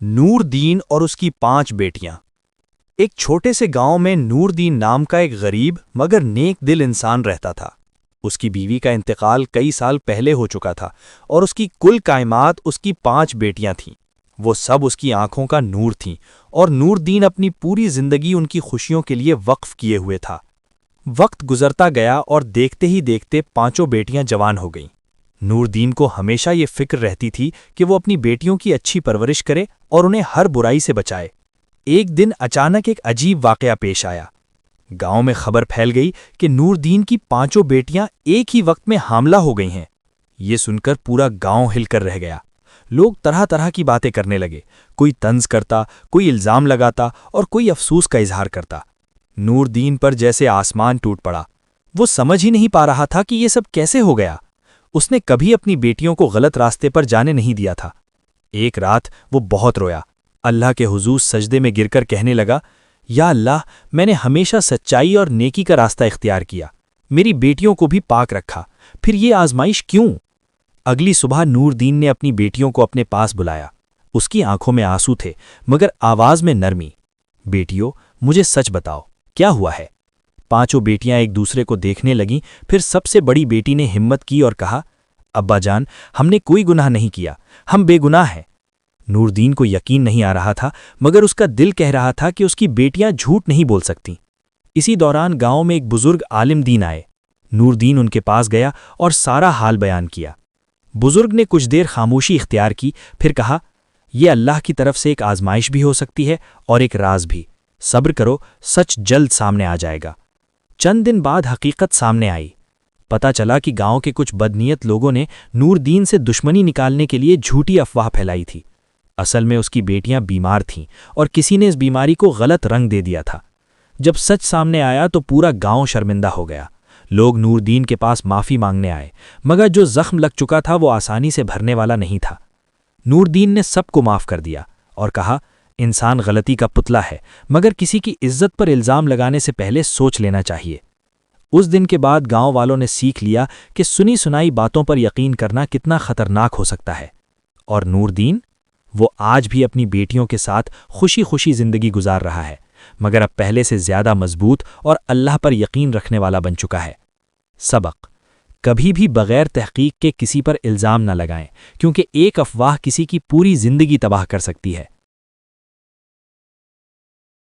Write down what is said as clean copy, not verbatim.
نور دین اور اس کی 5 بیٹیاں۔ ایک چھوٹے سے گاؤں میں نور دین نام کا ایک غریب مگر نیک دل انسان رہتا تھا۔ اس کی بیوی کا انتقال کئی سال پہلے ہو چکا تھا اور اس کی کل کائمات اس کی 5 بیٹیاں تھیں۔ وہ سب اس کی آنکھوں کا نور تھیں اور نور دین اپنی پوری زندگی ان کی خوشیوں کے لیے وقف کیے ہوئے تھا۔ وقت گزرتا گیا اور دیکھتے ہی دیکھتے 5 بیٹیاں جوان ہو گئیں۔ نور دین کو ہمیشہ یہ فکر رہتی تھی کہ وہ اپنی بیٹیوں کی اچھی پرورش کرے اور انہیں ہر برائی سے بچائے۔ ایک دن اچانک ایک عجیب واقعہ پیش آیا۔ گاؤں میں خبر پھیل گئی کہ نور دین کی 5 بیٹیاں ایک ہی وقت میں حاملہ ہو گئی ہیں۔ یہ سن کر پورا گاؤں ہل کر رہ گیا۔ لوگ طرح طرح کی باتیں کرنے لگے، کوئی طنز کرتا، کوئی الزام لگاتا اور کوئی افسوس کا اظہار کرتا۔ نور دین پر جیسے آسمان ٹوٹ پڑا۔ وہ سمجھ ہی نہیں پا رہا تھا کہ یہ سب کیسے ہو گیا۔ اس نے کبھی اپنی بیٹیوں کو غلط راستے پر جانے نہیں دیا تھا۔ ایک رات وہ بہت رویا، اللہ کے حضور سجدے میں گر کر کہنے لگا، یا اللہ، میں نے ہمیشہ سچائی اور نیکی کا راستہ اختیار کیا، میری بیٹیوں کو بھی پاک رکھا، پھر یہ آزمائش کیوں؟ اگلی صبح نور دین نے اپنی بیٹیوں کو اپنے پاس بلایا۔ اس کی آنکھوں میں آنسو تھے مگر آواز میں نرمی۔ بیٹیوں، مجھے سچ بتاؤ، کیا ہوا ہے؟ 5 بیٹیاں ایک دوسرے کو دیکھنے لگیں، پھر سب سے بڑی بیٹی نے ہمت کی اور کہا، ابا جان، ہم نے کوئی گناہ نہیں کیا، ہم بے گناہ ہیں۔ نور دین کو یقین نہیں آ رہا تھا مگر اس کا دل کہہ رہا تھا کہ اس کی بیٹیاں جھوٹ نہیں بول سکتیں۔ اسی دوران گاؤں میں ایک بزرگ عالم دین آئے۔ نور دین ان کے پاس گیا اور سارا حال بیان کیا۔ بزرگ نے کچھ دیر خاموشی اختیار کی، پھر کہا، یہ اللہ کی طرف سے ایک آزمائش بھی ہو سکتی ہے اور ایک راز بھی، صبر کرو، سچ جلد سامنے آ جائے گا۔ چند دن بعد حقیقت سامنے آئی۔ پتہ چلا کہ گاؤں کے کچھ بدنیت لوگوں نے نور دین سے دشمنی نکالنے کے لیے جھوٹی افواہ پھیلائی تھی۔ اصل میں اس کی بیٹیاں بیمار تھیں اور کسی نے اس بیماری کو غلط رنگ دے دیا تھا۔ جب سچ سامنے آیا تو پورا گاؤں شرمندہ ہو گیا۔ لوگ نور دین کے پاس معافی مانگنے آئے مگر جو زخم لگ چکا تھا وہ آسانی سے بھرنے والا نہیں تھا۔ نور دین نے سب کو معاف کر دیا اور کہا، انسان غلطی کا پتلا ہے مگر کسی کی عزت پر الزام لگانے سے پہلے سوچ لینا چاہیے۔ اس دن کے بعد گاؤں والوں نے سیکھ لیا کہ سنی سنائی باتوں پر یقین کرنا کتنا خطرناک ہو سکتا ہے۔ اور نور دین، وہ آج بھی اپنی بیٹیوں کے ساتھ خوشی خوشی زندگی گزار رہا ہے مگر اب پہلے سے زیادہ مضبوط اور اللہ پر یقین رکھنے والا بن چکا ہے۔ سبق: کبھی بھی بغیر تحقیق کے کسی پر الزام نہ لگائیں کیونکہ ایک افواہ کسی کی پوری زندگی تباہ کر سکتی ہے۔